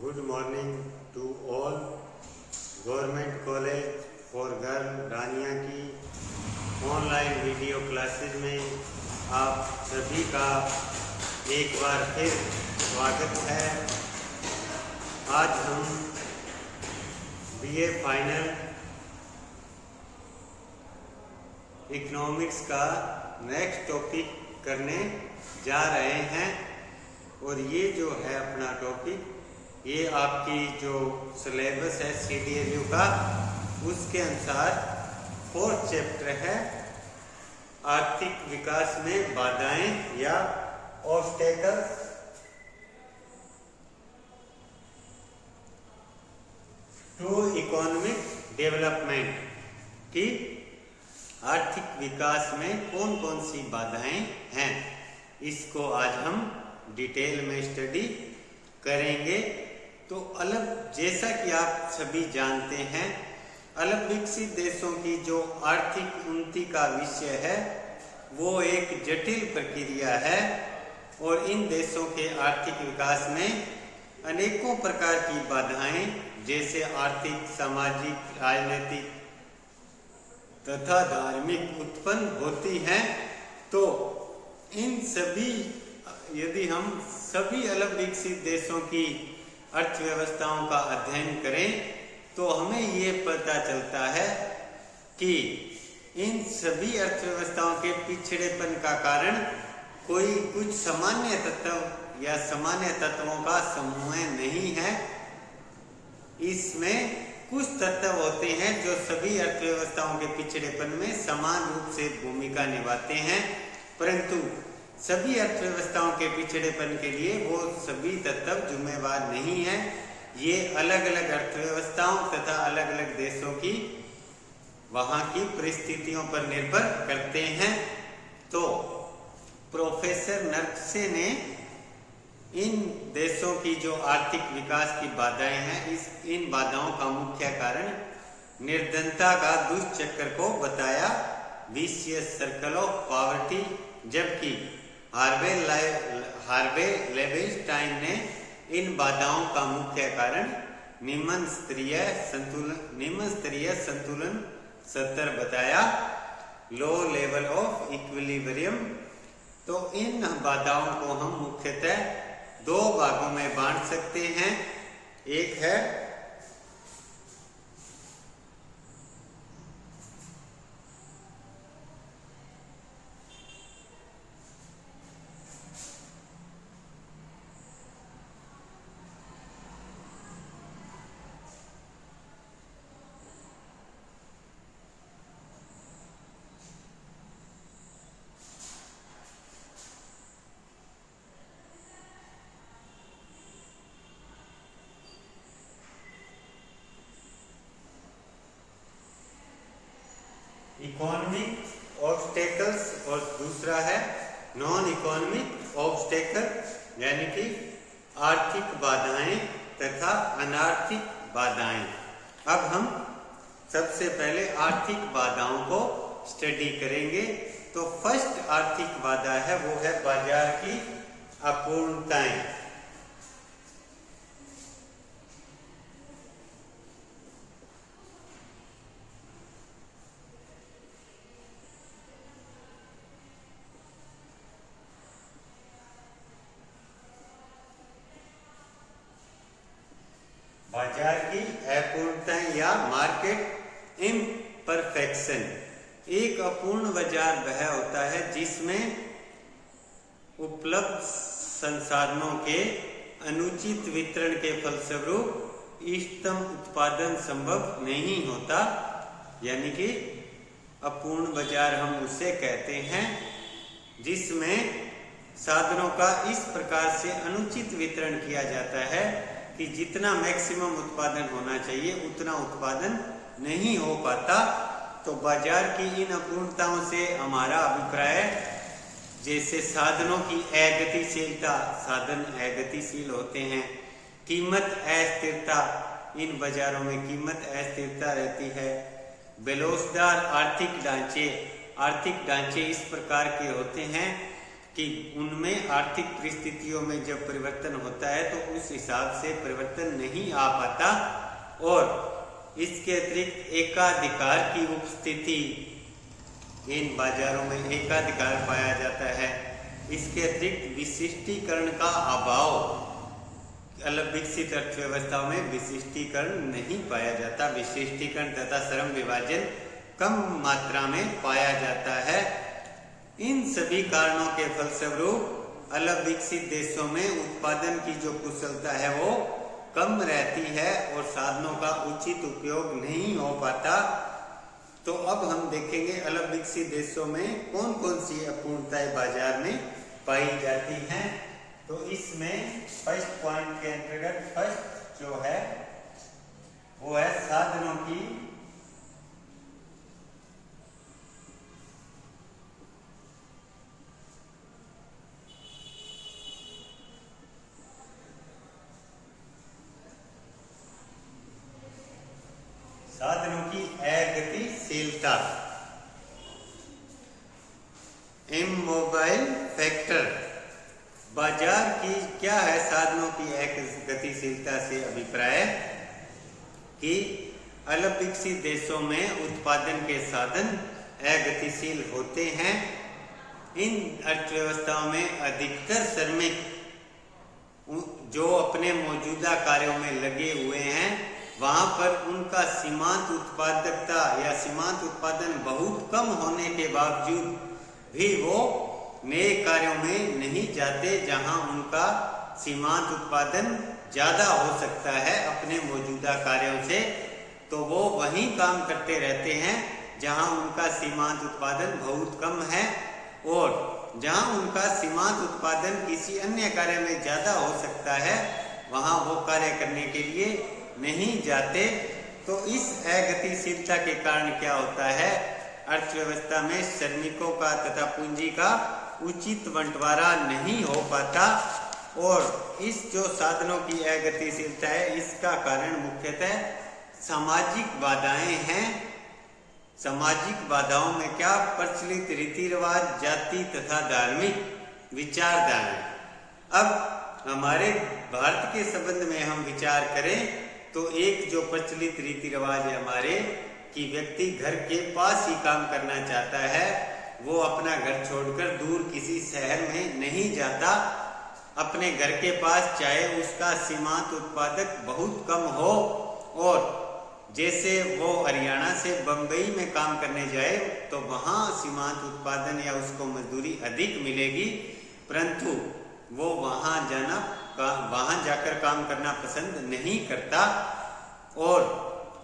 Good morning to all. Government college for girl Rania की online video classes में आप सभी का एक बार फिर स्वागत है। आज हम बीए फाइनल इकोनॉमिक्स का नेक्स्ट टॉपिक करने जा रहे हैं और ये जो है अपना टॉपिक, ये आपकी जो सिलेबस है CDLU का, उसके अनुसार 4th चैप्टर है आर्थिक विकास में बाधाएं या ऑब्स्टेकल्स टू इकोनॉमिक डेवलपमेंट की आर्थिक विकास में कौन कौन सी बाधाएं हैं, इसको आज हम डिटेल में स्टडी करेंगे। तो जैसा कि आप सभी जानते हैं, अलग विकसित देशों की जो आर्थिक उन्नति का विषय है वो एक जटिल प्रक्रिया है और इन देशों के आर्थिक विकास में अनेकों प्रकार की बाधाएं जैसे आर्थिक, सामाजिक, राजनीतिक तथा धार्मिक उत्पन्न होती हैं। तो इन सभी, यदि हम सभी अलग विकसित देशों की अर्थव्यवस्थाओं का अध्ययन करें तो हमें ये पता चलता है कि इन सभी अर्थव्यवस्थाओं के पिछड़ेपन का कारण कोई कुछ सामान्य तत्व या सामान्य तत्वों का समूह नहीं है। इसमें कुछ तत्व होते हैं जो सभी अर्थव्यवस्थाओं के पिछड़ेपन में समान रूप से भूमिका निभाते हैं, परंतु सभी अर्थव्यवस्थाओं के पिछड़ेपन के लिए वो सभी तत्व जिम्मेवार नहीं है। ये अलग अलग अर्थव्यवस्थाओं तथा अलग अलग देशों की वहाँ की परिस्थितियों पर निर्भर करते हैं। तो प्रोफेसर नरसे ने इन देशों की जो आर्थिक विकास की बाधाएं हैं, इन बाधाओं का मुख्य कारण निर्धनता का दुष्चक्र को बताया, विशियस सर्कल ऑफ पॉवर्टी, जबकि हार्वे लेविनस्टाइन ने इन बाधाओं का मुख्य कारण निम्न स्तरीय संतुलन स्तर बताया, लो लेवल ऑफ इक्विलिब्रियम। तो इन बाधाओं को हम मुख्यतः दो भागों में बांट सकते हैं। एक है इकोनॉमिक ऑब्स्टेकल्स और दूसरा है नॉन इकोनॉमिक ऑब्स्टेकल, यानी कि आर्थिक बाधाएं तथा अनार्थिक बाधाएं। अब हम सबसे पहले आर्थिक बाधाओं को स्टडी करेंगे। तो फर्स्ट आर्थिक बाधा है वो है बाजार की अपूर्णताएं। बाजार की अपूर्णताएं या मार्केट इम्परफेक्शन। एक अपूर्ण बाजार वह होता है जिसमें उपलब्ध संसाधनों के अनुचित वितरण के फलस्वरूप इष्टतम उत्पादन संभव नहीं होता, यानी कि अपूर्ण बाजार हम उसे कहते हैं जिसमें साधनों का इस प्रकार से अनुचित वितरण किया जाता है कि जितना मैक्सिमम उत्पादन होना चाहिए उतना उत्पादन नहीं हो पाता। तो बाजार की इन अपूर्णताओं से हमारा अभिप्राय, जैसे साधनों की अगतिशीलता, साधन अगतिशील होते हैं, कीमत अस्थिरता, इन बाजारों में कीमत अस्थिरता रहती है, बेलोसदार आर्थिक ढांचे इस प्रकार के होते हैं कि उनमें आर्थिक परिस्थितियों में जब परिवर्तन होता है तो उस हिसाब से परिवर्तन नहीं आ पाता और इसके अतिरिक्त एकाधिकार की उपस्थिति, इन बाजारों में एकाधिकार पाया जाता है। इसके अतिरिक्त विशिष्टीकरण का अभाव, अलग विकसित अर्थव्यवस्थाओं में विशिष्टीकरण नहीं पाया जाता। विशिष्टीकरण तथा श्रम विभाजन कम मात्रा में पाया जाता है। इन सभी कारणों के फलस्वरूप अलग विकसित देशों में उत्पादन की जो कुशलता है वो कम रहती है और साधनों का उचित उपयोग नहीं हो पाता। तो अब हम देखेंगे अलग विकसित देशों में कौन कौन सी अपूर्णताएं बाजार में पाई जाती हैं। तो इसमें फर्स्ट पॉइंट के अंतर्गत फर्स्ट जो है वो है साधनों की अगतिशीलता, इमोबाइल फैक्टर। बाजार की क्या है साधनों की गतिशीलता से अभिप्राय कि अलग विकसित देशों में उत्पादन के साधन अगतिशील होते हैं। इन अर्थव्यवस्थाओं में अधिकतर श्रमिक जो अपने मौजूदा कार्यों में लगे हुए हैं वहां पर उनका सीमांत उत्पादकता या सीमांत उत्पादन बहुत कम होने के बावजूद भी वो नए कार्यों में नहीं जाते जहां उनका सीमांत उत्पादन ज्यादा हो सकता है अपने मौजूदा कार्यों से। तो वो वहीं काम करते रहते हैं जहां उनका सीमांत उत्पादन बहुत कम है और जहां उनका सीमांत उत्पादन किसी अन्य कार्य में ज्यादा हो सकता है वहां वो कार्य करने के लिए नहीं जाते। तो इस अगतिशीलता के कारण क्या होता है, अर्थव्यवस्था में श्रमिकों का तथा पूंजी का उचित बंटवारा नहीं हो पाता और इस जो साधनों की अगतिशीलता है इसका कारण मुख्यतः सामाजिक बाधाएं हैं। सामाजिक बाधाओं में क्या, प्रचलित रीति रिवाज, जाति तथा धार्मिक विचारधाराएं। अब हमारे भारत के संबंध में हम विचार करें तो एक जो प्रचलित रीति रिवाज है हमारे कि व्यक्ति घर के पास ही काम करना चाहता है, वो अपना घर छोड़कर दूर किसी शहर में नहीं जाता। अपने घर के पास चाहे उसका सीमांत उत्पादक बहुत कम हो और जैसे वो हरियाणा से बंबई में काम करने जाए तो वहां सीमांत उत्पादन या उसको मजदूरी अधिक मिलेगी, परंतु वो वहां जाकर काम करना पसंद नहीं करता। और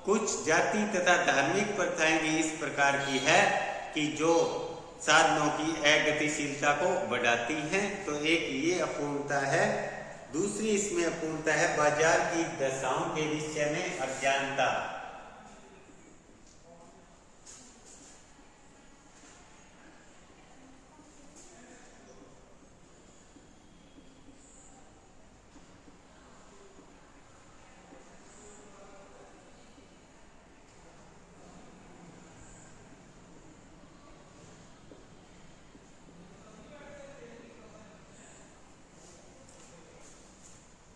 कुछ जाति तथा धार्मिक प्रथाएं भी इस प्रकार की है कि जो साधनों की अगतिशीलता को बढ़ाती हैं। तो एक ये अपूर्णता है। दूसरी इसमें अपूर्णता है बाजार की दशाओं के विषय में अज्ञानता।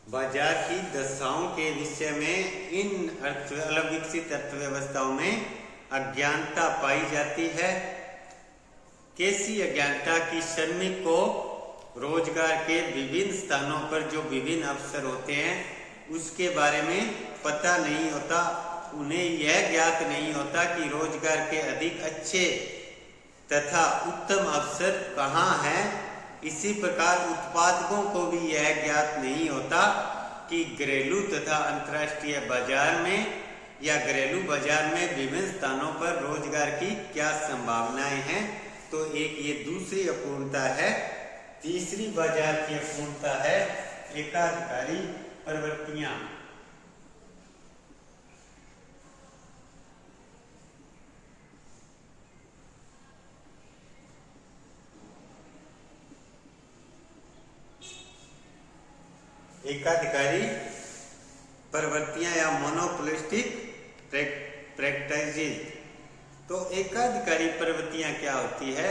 बाजार की दशाओं के विषय में इन अलग विकसित अर्थव्यवस्थाओं में अज्ञानता पाई जाती है। कैसी अज्ञानता की श्रमिक को रोजगार के विभिन्न स्थानों पर जो विभिन्न अवसर होते हैं उसके बारे में पता नहीं होता। उन्हें यह ज्ञात नहीं होता कि रोजगार के अधिक अच्छे तथा उत्तम अवसर कहाँ हैं। इसी प्रकार उत्पादकों को भी यह ज्ञात नहीं होता कि घरेलू तथा अंतर्राष्ट्रीय बाजार में या घरेलू बाजार में विभिन्न स्थानों पर रोजगार की क्या संभावनाएं हैं। तो एक ये दूसरी अपूर्णता है। तीसरी बाजार की अपूर्णता है एकाधिकारी प्रवृत्तियां। एकाधिकारी प्रवृत्तियां या मोनोपोलिस्टिक प्रैक्टिसेस। तो एकाधिकारी प्रवृत्तियां क्या होती है,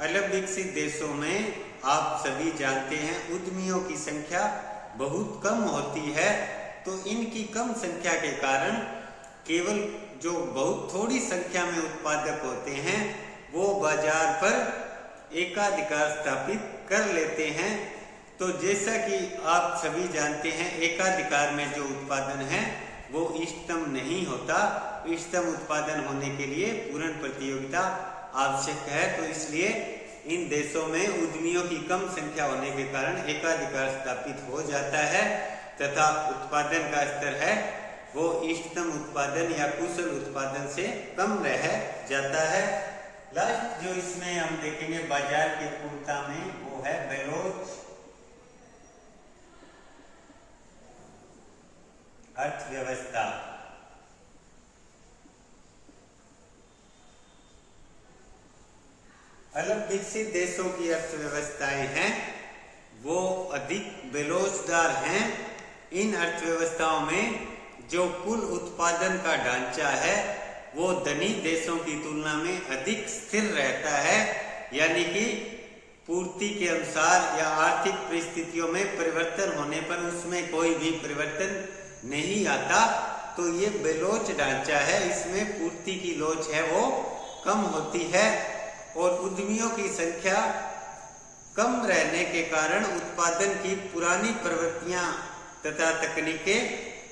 अलग विकसित देशों में आप सभी जानते हैं उद्यमियों की संख्या बहुत कम होती है, तो इनकी कम संख्या के कारण केवल जो बहुत थोड़ी संख्या में उत्पादक होते हैं वो बाजार पर एकाधिकार स्थापित कर लेते हैं। तो जैसा कि आप सभी जानते हैं एकाधिकार में जो उत्पादन है वो इष्टतम नहीं होता। इष्टतम उत्पादन होने के लिए पूर्ण प्रतियोगिता आवश्यक है। तो इसलिए इन देशों में उद्यमियों की कम संख्या होने के कारण एकाधिकार स्थापित हो जाता है तथा उत्पादन का स्तर है वो इष्टतम उत्पादन या कुशल उत्पादन से कम रह जाता है। लास्ट जो इसमें हम देखेंगे बाजार की पूर्णता में वो है बेलोच अर्थव्यवस्था। अलग विकसित देशों की अर्थव्यवस्थाएं हैं वो अधिक बेलोचदार हैं। इन अर्थव्यवस्थाओं में जो कुल उत्पादन का ढांचा है वो धनी देशों की तुलना में अधिक स्थिर रहता है, यानी कि पूर्ति के अनुसार या आर्थिक परिस्थितियों में परिवर्तन होने पर उसमें कोई भी परिवर्तन नहीं आता। तो ये बेलोच ढांचा है, इसमें पूर्ति की लोच है वो कम होती है और उद्यमियों की संख्या कम रहने के कारण उत्पादन की पुरानी प्रवृत्तियां तथा तकनीकें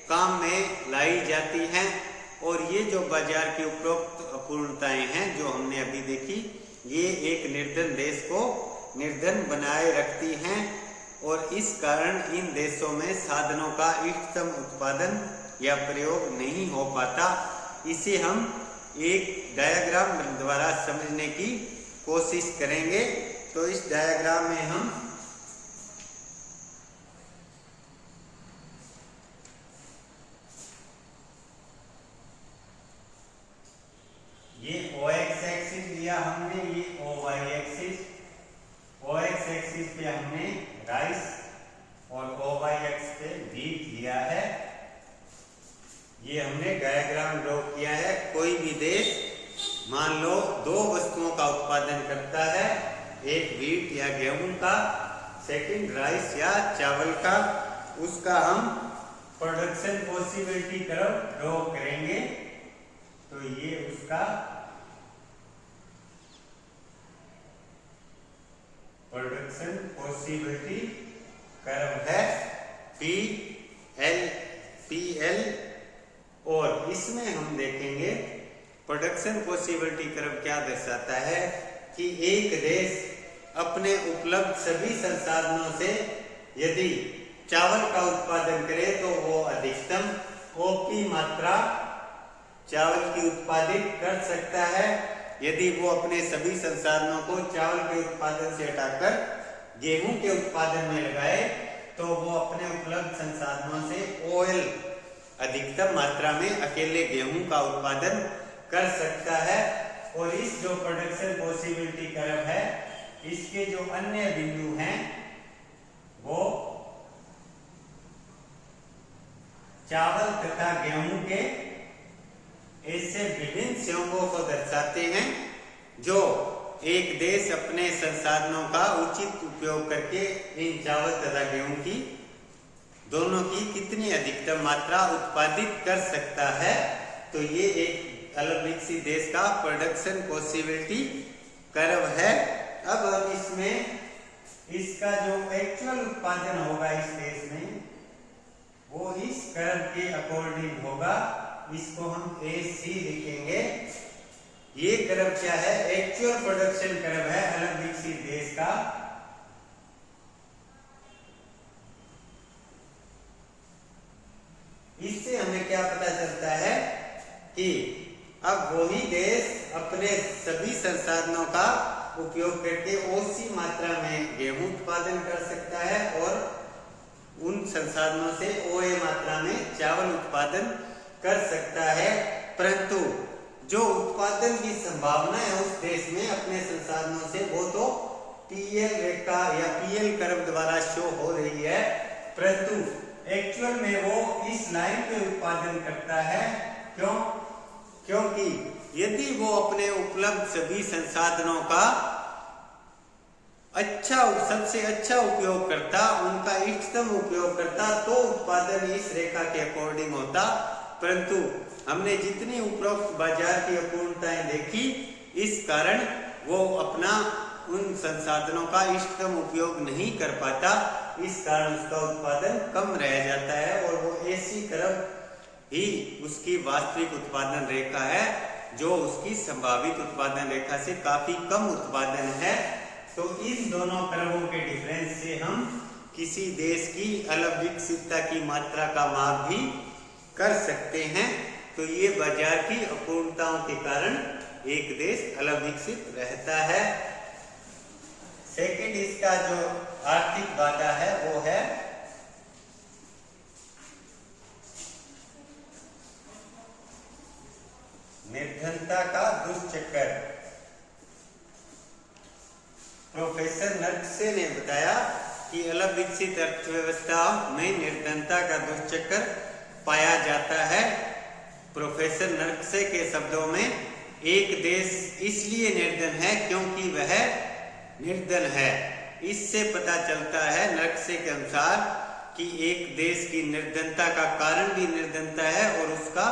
काम में लाई जाती हैं। और ये जो बाजार की उपरोक्त अपूर्णताएं हैं जो हमने अभी देखी, ये एक निर्धन देश को निर्धन बनाए रखती हैं और इस कारण इन देशों में साधनों का इष्टतम उत्पादन या प्रयोग नहीं हो पाता। इसे हम एक डायग्राम द्वारा समझने की कोशिश करेंगे। तो इस डायग्राम में हम ये OX एक्सिस लिया हमने, ये OY एक्सिस। OX एक्सिस पे हमने राइस और OY एक्सिस पे व्हीट लिया है। ये हमने डायग्राम ड्रॉ किया है। कोई भी देश मान लो दो वस्तुओं का उत्पादन करता है, एक व्हीट या गेहूं का, सेकंड राइस या चावल का, उसका हम प्रोडक्शन पॉसिबिलिटी कर्व ड्रॉ करेंगे। तो ये उसका प्रोडक्शन पॉसिबिलिटी कर्व है PL। और इसमें हम देखेंगे प्रोडक्शन पॉसिबिलिटी कर्व क्या दर्शाता है कि एक देश अपने उपलब्ध सभी संसाधनों से यदि चावल का उत्पादन करे तो वो अधिकतम OP मात्रा चावल की उत्पादित कर सकता है। यदि वो अपने सभी संसाधनों को चावल के उत्पादन से हटाकर गेहूं के उत्पादन में लगाए तो वो अपने उपलब्ध संसाधनों से OL अधिकतम मात्रा में अकेले गेहूं का उत्पादन कर सकता है। और इस जो प्रोडक्शन पॉसिबिलिटी कर्व है इसके जो अन्य बिंदु हैं वो चावल तथा गेहूं के ऐसे विभिन्न संयोगों को दर्शाते हैं जो एक देश अपने संसाधनों का उचित उपयोग करके इन चावल तथा गेहूं की दोनों की कितनी अधिकतम मात्रा उत्पादित कर सकता है। तो ये एक अलग विकसित देश का प्रोडक्शन पॉसिबिलिटी कर्व है। अब हम इसमें इसका जो एक्चुअल उत्पादन होगा इस देश में वो इस कर्व के अकॉर्डिंग होगा। इसको हम AC लिखेंगे। ये कर्व क्या है? एक्चुअल प्रोडक्शन कर्व है अलग विकसित देश का। इससे हमें क्या पता चलता है कि अब वही देश अपने सभी संसाधनों का उपयोग करके OC मात्रा में गेहूं उत्पादन कर सकता है और उन संसाधनों से OA मात्रा में चावल उत्पादन कर सकता है। परंतु जो उत्पादन की संभावना है उस देश में अपने संसाधनों से वो तो PL रेखा या PL कर्व द्वारा शो हो रही है, परंतु एक्चुअल में वो इस लाइन पे उत्पादन करता है। क्यों? क्योंकि यदि वो अपने उपलब्ध सभी संसाधनों का सबसे अच्छा उपयोगकर्ता, उनका इष्टतम उपयोगकर्ता, तो उत्पादन इस रेखा के अकॉर्डिंग होता। परंतु हमने जितनी उपरोक्त बाजार की अपूर्णताएं देखी, इस कारण वो अपना उन संसाधनों का इष्टतम उपयोग नहीं कर पाता, इस कारण उसका उत्पादन कम रह जाता है और वो ऐसी तरफ ही उसकी वास्तविक उत्पादन रेखा है जो उसकी संभावित उत्पादन रेखा से काफी कम उत्पादन है। तो इस दोनों कर्वों के डिफरेंस से हम किसी देश की अलग विकसितता की मात्रा का माप भी कर सकते हैं। तो ये बाजार की अपूर्णताओं के कारण एक देश अलग विकसित रहता है। सेकंड इसका जो आर्थिक बाधा है वो है निर्धनता का दुष्चक्र। प्रोफेसर नर्कसे ने बताया कि अलग विकसित अर्थव्यवस्था में निर्धनता का दुष्चक्र पाया जाता है। प्रोफेसर नर्कसे के शब्दों में, एक देश इसलिए निर्धन है क्योंकि वह निर्धन है। इससे पता चलता है नर्कसे के अनुसार कि एक देश की निर्धनता का कारण भी निर्धनता है और उसका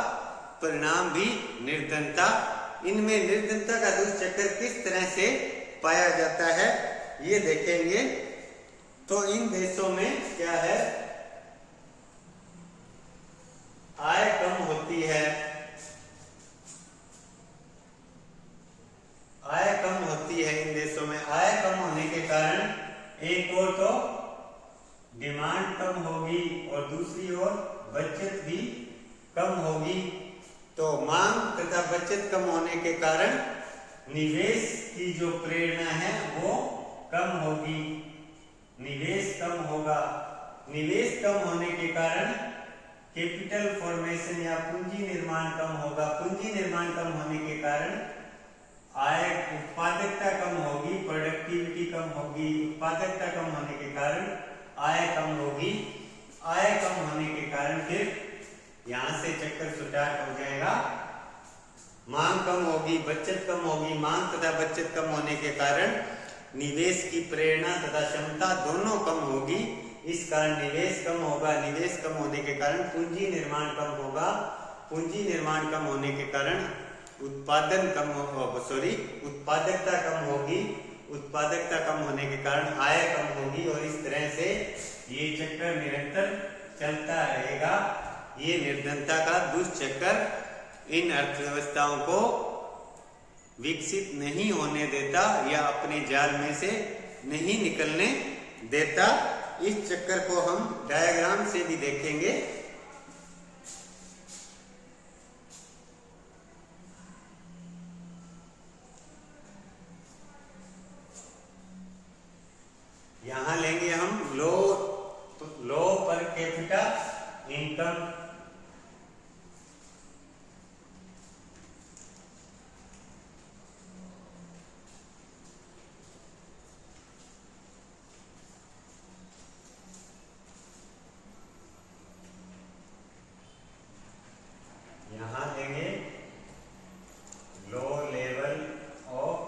परिणाम भी निर्धनता। इनमें निर्धनता का दुष्चक्र किस तरह से पाया जाता है ये देखेंगे। तो इन देशों में क्या है, आय कम होती है, आय कम होती है इन देशों में। आय कम होने के कारण एक और तो डिमांड कम होगी और दूसरी ओर बचत भी कम होगी। तो मांग तथा बचत कम होने के कारण निवेश की जो प्रेरणा है वो कम होगी, निवेश कम होगा। निवेश कम होने के कारण कैपिटल फॉर्मेशन या पूंजी निर्माण कम होगा। पूंजी निर्माण कम होने के कारण आय उत्पादकता कम होगी, प्रोडक्टिविटी कम होगी। उत्पादकता कम होने के कारण आय कम होगी। आय कम होने के कारण फिर यहां से चक्कर स्टार्ट हो जाएगा। मांग कम होगी, बचत कम होगी। मांग तथा बचत कम होने के कारण निवेश की प्रेरणा तथा क्षमता दोनों कम होगी। इस कारण निवेश कम होगा। निवेश कम होने के कारण पूंजी निर्माण कम होगा। पूंजी निर्माण कम होने के कारण उत्पादन कम होगा, उत्पादकता कम होगी। उत्पादकता कम होने के कारण आय कम होगी और इस तरह से ये चक्कर निरंतर चलता रहेगा। ये निर्धनता का दुष्चक्र इन अर्थव्यवस्थाओं को विकसित नहीं होने देता या अपने जाल में से नहीं निकलने देता। इस चक्कर को हम डायग्राम से भी देखेंगे। यहां लेंगे हम लो पर कैपिटा इनकम। यहां लेंगे लो लेवल ऑफ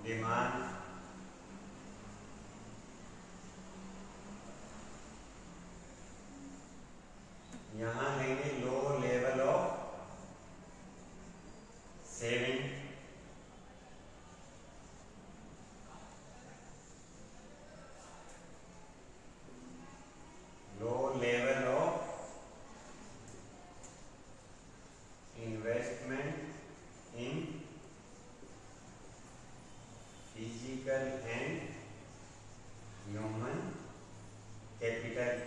डिमांड। यहां लेंगे low level of saving. Low level of investment in physical and human capital.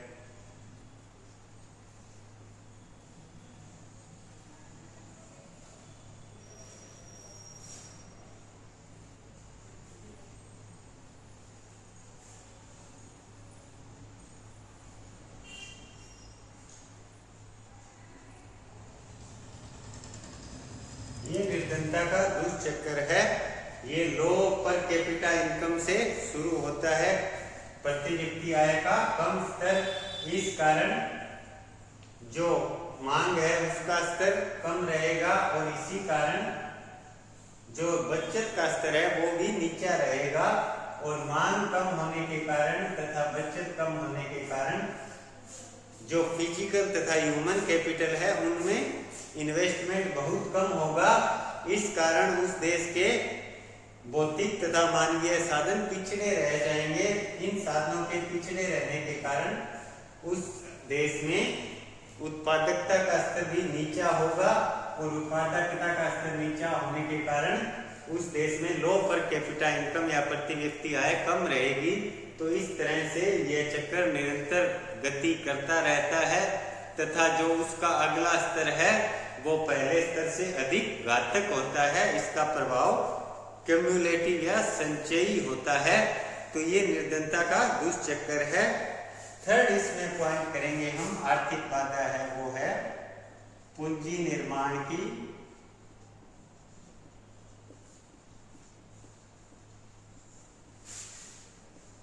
ये निर्धनता का दुष्चक्र है। ये लो पर कैपिटा इनकम से शुरू होता है। प्रति व्यक्ति आय का कम स्तर, इस कारण जो मांग है उसका स्तर कम रहेगा और इसी कारण जो बचत का स्तर है वो भी नीचा रहेगा और मांग कम होने के कारण तथा बचत कम होने के कारण जो फिजिकल तथा ह्यूमन कैपिटल है उनमें इन्वेस्टमेंट बहुत कम होगा। इस कारण उस देश के भौतिक तथा मानवीय साधन पिछड़े रह जाएंगे। इन साधनों के पिछड़े रहने के कारण उस देश में उत्पादकता का स्तर भी नीचा होगा और उत्पादकता का स्तर नीचा होने के कारण उस देश में लो पर कैपिटा इनकम या प्रति व्यक्ति आय कम रहेगी। तो इस तरह से यह चक्र निरंतर गति करता रहता है तथा जो उसका अगला स्तर है वो पहले स्तर से अधिक घातक होता है। इसका प्रभाव क्यूमुलेटिव या संचयी होता है। तो ये निर्धनता का दुष्चक्र है। थर्ड इसमें पॉइंट करेंगे हम, आर्थिक बाधा है वो है पूंजी निर्माण की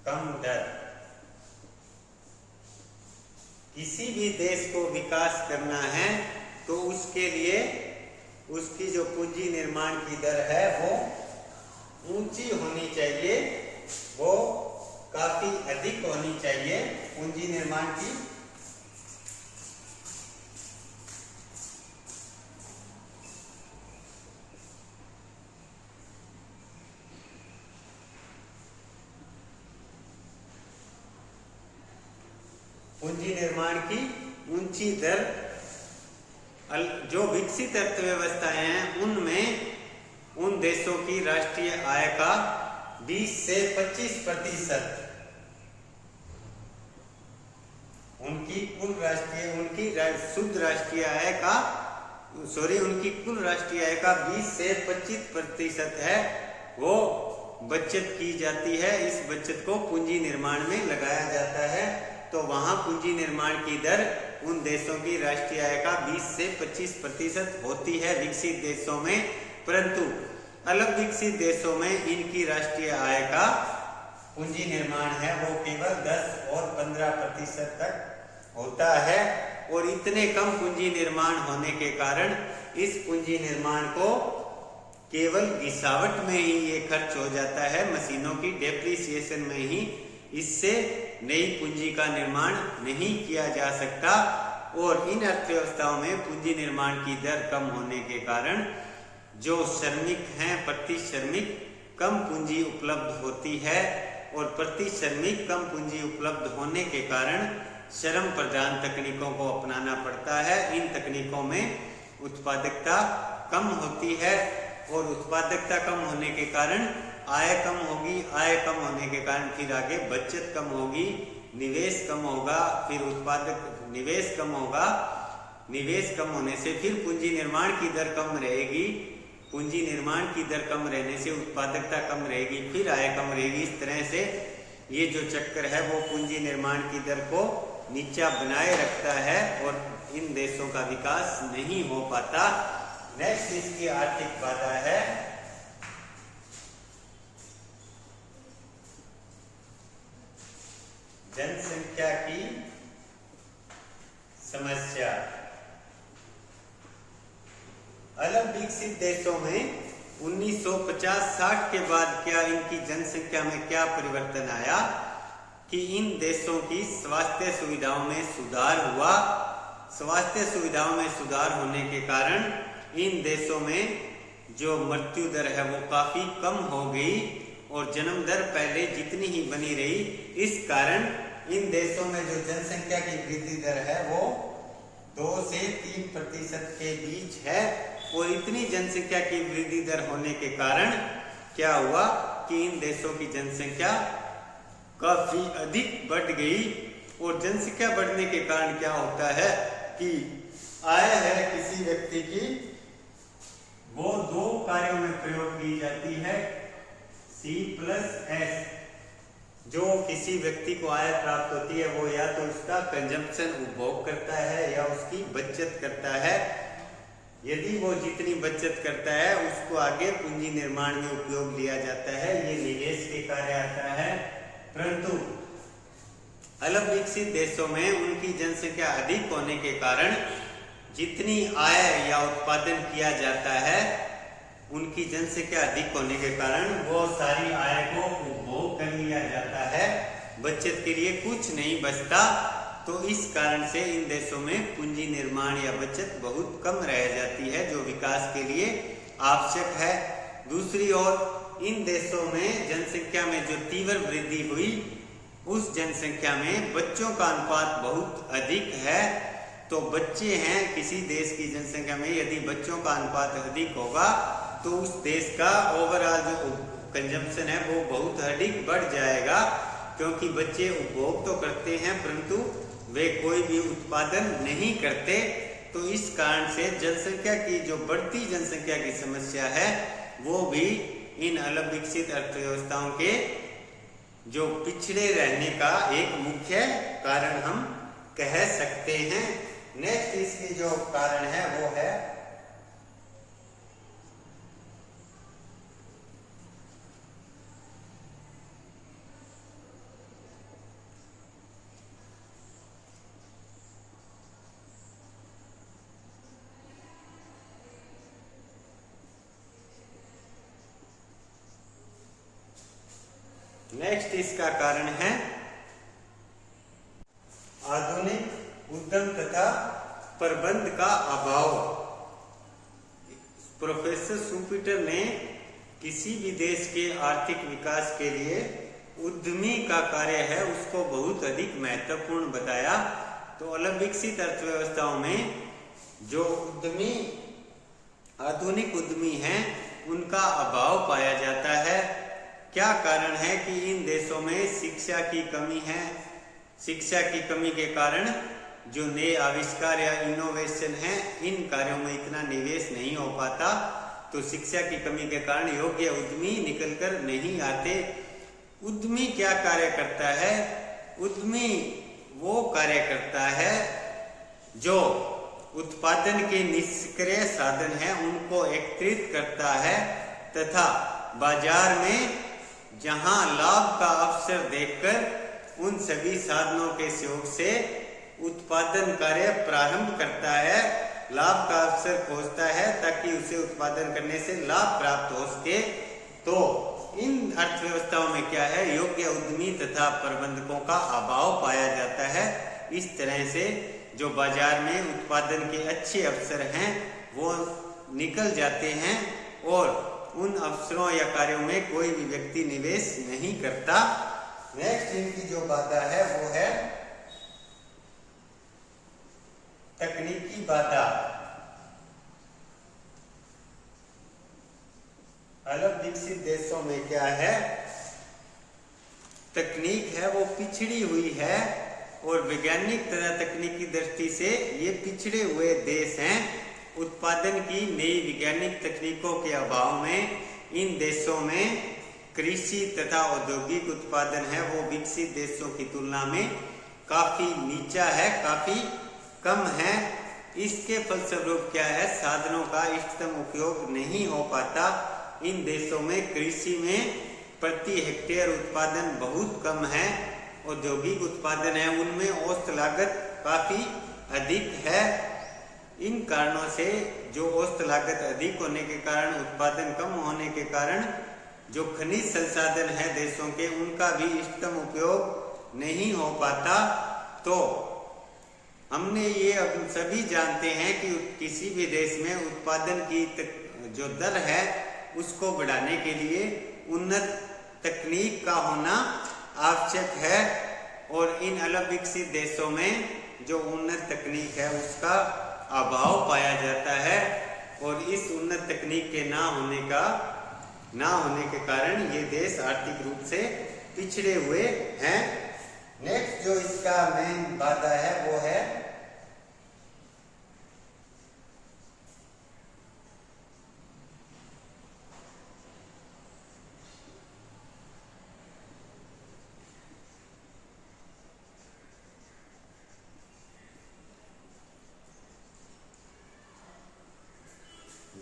कम दर। किसी भी देश को विकास करना है तो उसके लिए उसकी जो पूंजी निर्माण की दर है वो ऊंची होनी चाहिए, वो काफी अधिक होनी चाहिए। पूंजी निर्माण की ऊंची दर जो विकसित अर्थव्यवस्थाएं हैं उनमें उन देशों की राष्ट्रीय आय का 20 से 25% उनकी कुल राष्ट्रीय आय का उनकी कुल राष्ट्रीय आय का 20 से 25% है वो बचत की जाती है। इस बचत को पूंजी निर्माण में लगाया जाता है। तो वहां पूंजी निर्माण की दर उन देशों की राष्ट्रीय आय का 20 से 25% होती है विकसित देशों में, परंतु अलग विकसित देशों में इनकी राष्ट्रीय आय का पूंजी निर्माण है वो केवल 10 और 15% तक होता है। और इतने कम पूंजी निर्माण होने के कारण इस पूंजी निर्माण को केवल गिसावट में ही ये खर्च हो जाता है, मशीनों की डेप्रिसिएशन में ही। इससे नई पूंजी का निर्माण नहीं किया जा सकता। और इन अर्थव्यवस्थाओं में पूंजी निर्माण की दर कम होने के कारण जो श्रमिक हैं प्रति श्रमिक कम पूंजी उपलब्ध होती है और प्रति श्रमिक कम पूंजी उपलब्ध होने के कारण श्रम प्रधान तकनीकों को अपनाना पड़ता है। इन तकनीकों में उत्पादकता कम होती है और उत्पादकता कम होने के कारण आय कम होगी, आय कम होने के कारण फिर आगे बचत कम होगी, निवेश कम होगा, फिर निवेश कम होगा, निवेश कम होने से फिर पूंजी निर्माण की दर कम रहेगी, पूंजी निर्माण की दर कम रहने से उत्पादकता कम रहेगी, फिर आय कम रहेगी। इस तरह से ये जो चक्कर है वो पूंजी निर्माण की दर को नीचा बनाए रखता है और इन देशों का विकास नहीं हो पाता। नेक्स्ट इसकी आर्थिक बाधा है जनसंख्या की समस्या। अलग विकसित देशों में 1950-60 के बाद क्या इनकी जनसंख्या में क्या परिवर्तन आया कि इन देशों की स्वास्थ्य सुविधाओं में सुधार हुआ। स्वास्थ्य सुविधाओं में सुधार होने के कारण इन देशों में जो मृत्यु दर है वो काफी कम हो गई और जन्म दर पहले जितनी ही बनी रही। इस कारण इन देशों में जो जनसंख्या की वृद्धि दर है वो 2 से 3% के बीच है। और इतनी जनसंख्या की वृद्धि दर होने के कारण क्या हुआ कि इन देशों की जनसंख्या काफी अधिक बढ़ गई। और जनसंख्या बढ़ने के कारण क्या होता है कि आय है किसी व्यक्ति की वो 2 कार्यों में प्रयोग की जाती है, C+S। जो किसी व्यक्ति को आय प्राप्त होती है वो या तो उसका कंजम्पशन उपभोग करता है या उसकी बचत करता है। यदि वो जितनी बचत करता है उसको आगे पूंजी निर्माण में उपयोग लिया जाता है, ये निवेश के कार्य आता है। परंतु अलग विकसित देशों में उनकी जनसंख्या अधिक होने के कारण जितनी आय या उत्पादन किया जाता है उनकी जनसंख्या अधिक होने के कारण वो सारी आय को उपभोग उपभोग कर लिया जाता है, बचत के लिए कुछ नहीं बचता। तो इस कारण से इन देशों में पूंजी निर्माण या बचत बहुत कम रह जाती है, जो विकास के लिए आवश्यक है। दूसरी ओर इन देशों में जनसंख्या में जो तीव्र वृद्धि हुई, उस जनसंख्या में बच्चों का अनुपात बहुत अधिक है। तो बच्चे हैं किसी देश की जनसंख्या में, यदि बच्चों का अनुपात अधिक होगा तो उस देश का ओवरऑल जो कंजम्पशन है वो बहुत अधिक बढ़ जाएगा, क्योंकि बच्चे उपभोग तो करते हैं परंतु वे कोई भी उत्पादन नहीं करते। तो इस कारण से जनसंख्या की जो बढ़ती जनसंख्या की समस्या है वो भी इन अलग विकसित अर्थव्यवस्थाओं के जो पिछड़े रहने का एक मुख्य कारण हम कह सकते हैं। नेक्स्ट इसकी जो कारण है वो है नेक्स्ट इसका कारण है आधुनिक उद्यम तथा प्रबंध का अभाव। प्रोफेसर शुपिटर ने किसी भी देश के आर्थिक विकास के लिए उद्यमी का कार्य है उसको बहुत अधिक महत्वपूर्ण बताया। तो अलग विकसित अर्थव्यवस्थाओं में जो उद्यमी आधुनिक उद्यमी हैं उनका अभाव पाया जाता है। क्या कारण है कि इन देशों में शिक्षा की कमी है। शिक्षा की कमी के कारण जो नए आविष्कार या इनोवेशन है इन कार्यों में इतना निवेश नहीं हो पाता। तो शिक्षा की कमी के कारण योग्य उद्यमी निकलकर नहीं आते। उद्यमी क्या कार्य करता है? उद्यमी वो कार्य करता है जो उत्पादन के निष्क्रिय साधन हैं उनको एकत्रित करता है तथा बाजार में जहां लाभ का अवसर देखकर उन सभी साधनों के सहयोग से उत्पादन कार्य प्रारंभ करता है, लाभ का अवसर खोजता है ताकि उसे उत्पादन करने से लाभ प्राप्त हो सके। तो इन अर्थव्यवस्थाओं में क्या है, योग्य उद्यमी तथा प्रबंधकों का अभाव पाया जाता है। इस तरह से जो बाजार में उत्पादन के अच्छे अवसर हैं वो निकल जाते हैं और उन अवसरों या कार्यों में कोई भी व्यक्ति निवेश नहीं करता। नेक्स्ट इनकी जो बाधा है वो है तकनीकी बाधा। अलग विकसित देशों में क्या है, तकनीक है वो पिछड़ी हुई है और वैज्ञानिक तथा तकनीकी दृष्टि से ये पिछड़े हुए देश हैं। उत्पादन की नई वैज्ञानिक तकनीकों के अभाव में इन देशों में कृषि तथा औद्योगिक उत्पादन है वो विकसित देशों की तुलना में काफी नीचा है, काफी कम है। इसके फलस्वरूप क्या है, साधनों का इष्टतम उपयोग नहीं हो पाता। इन देशों में कृषि में प्रति हेक्टेयर उत्पादन बहुत कम है। औद्योगिक उत्पादन है उनमें औसत लागत काफी अधिक है। इन कारणों से जो औसत लागत अधिक होने के कारण, उत्पादन कम होने के कारण जो खनिज संसाधन है देशों के उनका भी इष्टतम उपयोग नहीं हो पाता। तो हमने ये अब सभी जानते हैं कि किसी भी देश में उत्पादन की जो दर है उसको बढ़ाने के लिए उन्नत तकनीक का होना आवश्यक है और इन अलग विकसित देशों में जो उन्नत तकनीक है उसका अभाव पाया जाता है और इस उन्नत तकनीक के ना होने के कारण ये देश आर्थिक रूप से पिछड़े हुए हैं। नेक्स्ट जो इसका मेन बाधा है वो है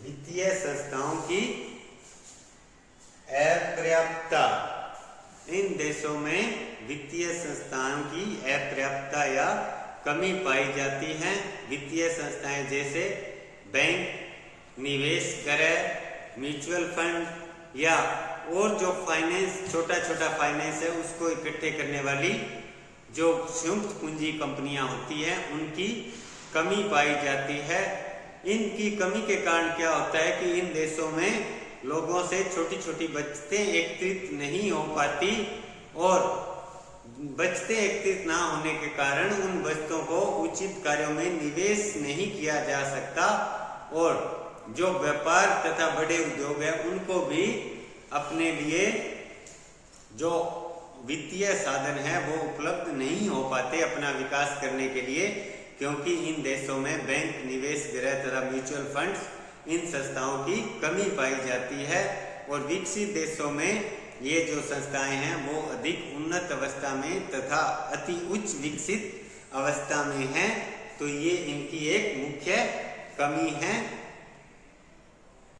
वित्तीय संस्थाओं की अपर्याप्तता। इन देशों में वित्तीय संस्थाओं की अपर्याप्तता या कमी पाई जाती है। वित्तीय संस्थाएं जैसे बैंक, निवेश गृह, म्यूचुअल फंड या और जो फाइनेंस, छोटा छोटा फाइनेंस है, उसको इकट्ठे करने वाली जो संयुक्त पूंजी कंपनियां होती हैं, उनकी कमी पाई जाती है। इनकी कमी के कारण क्या होता है कि इन देशों में लोगों से छोटी छोटी बचतें एकत्रित नहीं हो पाती, और बचतें एकत्रित ना होने के कारण उन बचतों को उचित कार्यों में निवेश नहीं किया जा सकता, और जो व्यापार तथा बड़े उद्योग है उनको भी अपने लिए जो वित्तीय साधन है वो उपलब्ध नहीं हो पाते अपना विकास करने के लिए, क्योंकि इन देशों में बैंक, निवेश गृह तथा म्यूचुअल फंड्स, इन संस्थाओं की कमी पाई जाती है। और विकसित देशों में ये जो संस्थाएं हैं वो अधिक उन्नत अवस्था में तथा अति उच्च विकसित अवस्था में हैं, तो ये इनकी एक मुख्य कमी है।